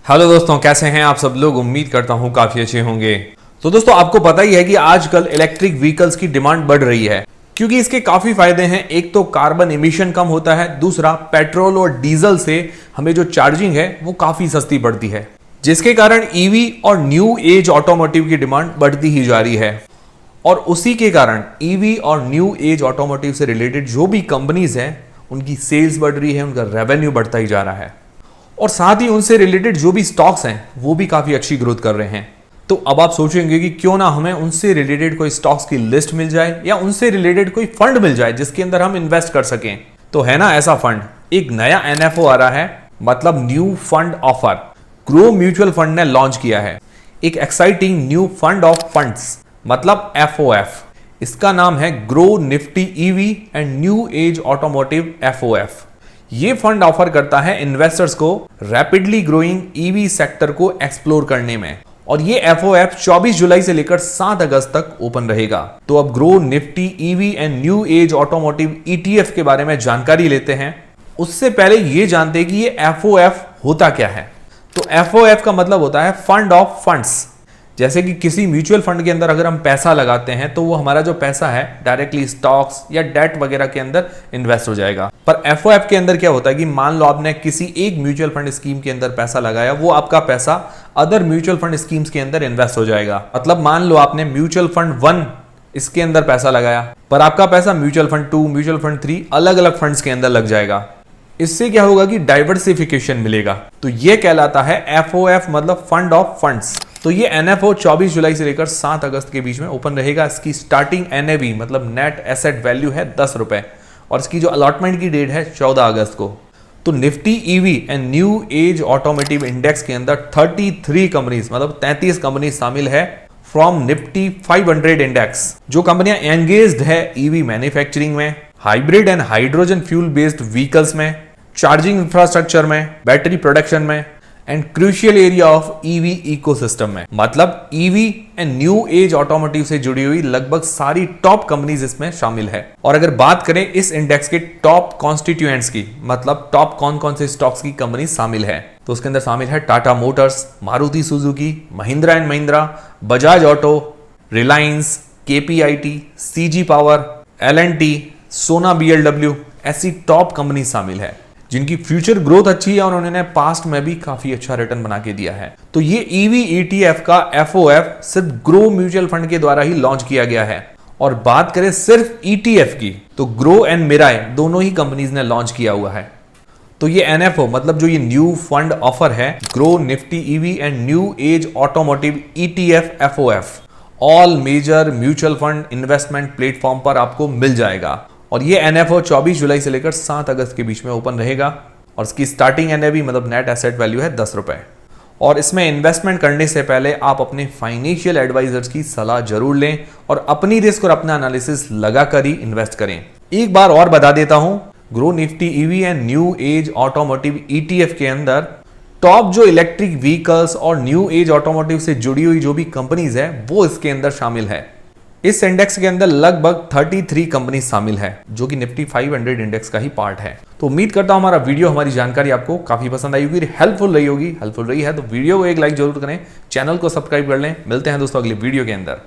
Hello दोस्तों, कैसे हैं आप सब लोग। उम्मीद करता हूं काफी अच्छे होंगे। तो दोस्तों, आपको पता ही है कि आजकल इलेक्ट्रिक व्हीकल्स की डिमांड बढ़ रही है क्योंकि इसके काफी फायदे हैं। एक तो कार्बन इमिशन कम होता है, दूसरा पेट्रोल और डीजल से हमें जो चार्जिंग है वो काफी सस्ती पड़ती है, जिसके कारण ईवी और न्यू एज ऑटोमोटिव की डिमांड बढ़ती ही जा रही है। और उसी के कारण ईवी और न्यू एज ऑटोमोटिव से रिलेटेड जो भी कंपनीज हैं उनकी सेल्स बढ़ रही है, उनका रेवेन्यू बढ़ता ही जा रहा है और साथ ही उनसे रिलेटेड जो भी स्टॉक्स हैं वो भी काफी अच्छी ग्रोथ कर रहे हैं। तो अब आप सोचेंगे कि क्यों ना हमें उनसे रिलेटेड कोई स्टॉक्स की लिस्ट मिल जाए या उनसे रिलेटेड कोई फंड मिल जाए जिसके अंदर हम इन्वेस्ट कर सकें। तो है ना ऐसा फंड, एक नया एनएफओ आ रहा है, मतलब new fund offer. Grow mutual fund ने लॉन्च किया है एक exciting new fund of funds, मतलब एफओएफ। इसका नाम है Groww Nifty EV and new age automotive FOF. ये फंड ऑफर करता है इन्वेस्टर्स को रैपिडली ग्रोइंग ईवी सेक्टर को एक्सप्लोर करने में, और ये एफओएफ 24 जुलाई से लेकर 7 अगस्त तक ओपन रहेगा। तो अब grow Nifty EV and new age automotive ETF के बारे में जानकारी लेते हैं। उससे पहले ये जानते हैं कि ये एफओएफ होता क्या है। तो एफओएफ का मतलब होता है फंड ऑफ फंड्स। जैसे कि किसी म्यूचुअल फंड के अंदर अगर हम पैसा लगाते हैं तो वो हमारा जो पैसा है डायरेक्टली स्टॉक्स या डेट वगैरह के अंदर इन्वेस्ट हो जाएगा। पर एफओएफ के अंदर क्या होता है कि मान लो आपने किसी एक म्यूचुअल फंड स्कीम के अंदर पैसा लगाया, वो आपका पैसा अदर म्यूचुअल फंड स्कीम्स के अंदर इन्वेस्ट हो जाएगा। मतलब मान लो आपने म्यूचुअल फंड 1 इसके अंदर पैसा लगाया, पर आपका पैसा म्यूचुअल फंड 2, म्यूचुअल फंड 3 अलग अलग फंड्स के अंदर लग जाएगा। इससे क्या होगा कि डाइवर्सिफिकेशन मिलेगा। तो ये कहलाता है एफओएफ, मतलब फंड ऑफ फंड्स। तो ये एनएफओ 24 जुलाई से लेकर 7 अगस्त के बीच में ओपन रहेगा। इसकी स्टार्टिंग एनएवी मतलब नेट एसेट वैल्यू है 10 रुपए और इसकी जो अलॉटमेंट की डेट है 14 अगस्त को। तो Nifty EV and new age automotive index के अंदर 33 कंपनीज मतलब 33 कंपनी शामिल है फ्रॉम निफ्टी 500 इंडेक्स। जो कंपनियां एंगेज्ड है ईवी मैन्युफैक्चरिंग में, hybrid and hydrogen fuel based vehicles में, चार्जिंग इंफ्रास्ट्रक्चर में, बैटरी प्रोडक्शन में and crucial area of EV ecosystem में। मतलब EV and new age automotive से जुड़ी हुई लगभग सारी टॉप कंपनीज इसमें शामिल है। और अगर बात करें इस इंडेक्स के टॉप कॉन्स्टिट्यूएंट्स की, मतलब टॉप कौन कौन से स्टॉक्स की कंपनी शामिल है, तो उसके अंदर शामिल है Tata Motors, Maruti Suzuki, Mahindra and Mahindra, Bajaj auto, Reliance, KPIT, CG power, L&T, सोना बीएलडब्ल्यू। ऐसी टॉप कंपनी शामिल है जिनकी फ्यूचर ग्रोथ अच्छी है और उन्होंने पास्ट में भी काफी अच्छा रिटर्न बना के दिया है। तो ये ईवी ईटीएफ का एफओएफ सिर्फ ग्रो म्यूचुअल फंड के द्वारा ही लॉन्च किया गया है। और बात करें सिर्फ ईटीएफ की तो ग्रो एंड मिराय दोनों ही कंपनीज ने लॉन्च किया हुआ है। तो ये एनएफओ मतलब जो ये न्यू फंड ऑफर है Groww Nifty EV and new age automotive ETF FOF all major mutual fund investment platform पर आपको मिल जाएगा। और ये एनएफओ 24 जुलाई से लेकर 7 अगस्त के बीच में ओपन रहेगा और इसकी स्टार्टिंग एनएवी मतलब नेट एसेट वैल्यू है 10 रुपए। और इसमें इन्वेस्टमेंट करने से पहले आप अपने फाइनेंशियल एडवाइजर्स की सलाह जरूर लें और अपनी रिस्क और अपना एनालिसिस लगाकर ही इन्वेस्ट करें। एक बार और बता देता हूं, grow Nifty EV and new age automotive ETF के अंदर टॉप जो इलेक्ट्रिक व्हीकल्स और न्यू एज ऑटोमोटिव से जुड़ी हुई जो भी कंपनीज है वो इसके अंदर शामिल है। इस इंडेक्स के अंदर लगभग 33 कंपनी शामिल है जो कि निफ्टी 500 इंडेक्स का ही पार्ट है। तो उम्मीद करता हूं हमारा वीडियो, हमारी जानकारी आपको काफी पसंद आई होगी, हेल्पफुल रही होगी। हेल्पफुल रही है तो वीडियो को एक लाइक जरूर करें, चैनल को सब्सक्राइब कर लें। मिलते हैं दोस्तों अगले वीडियो के अंदर।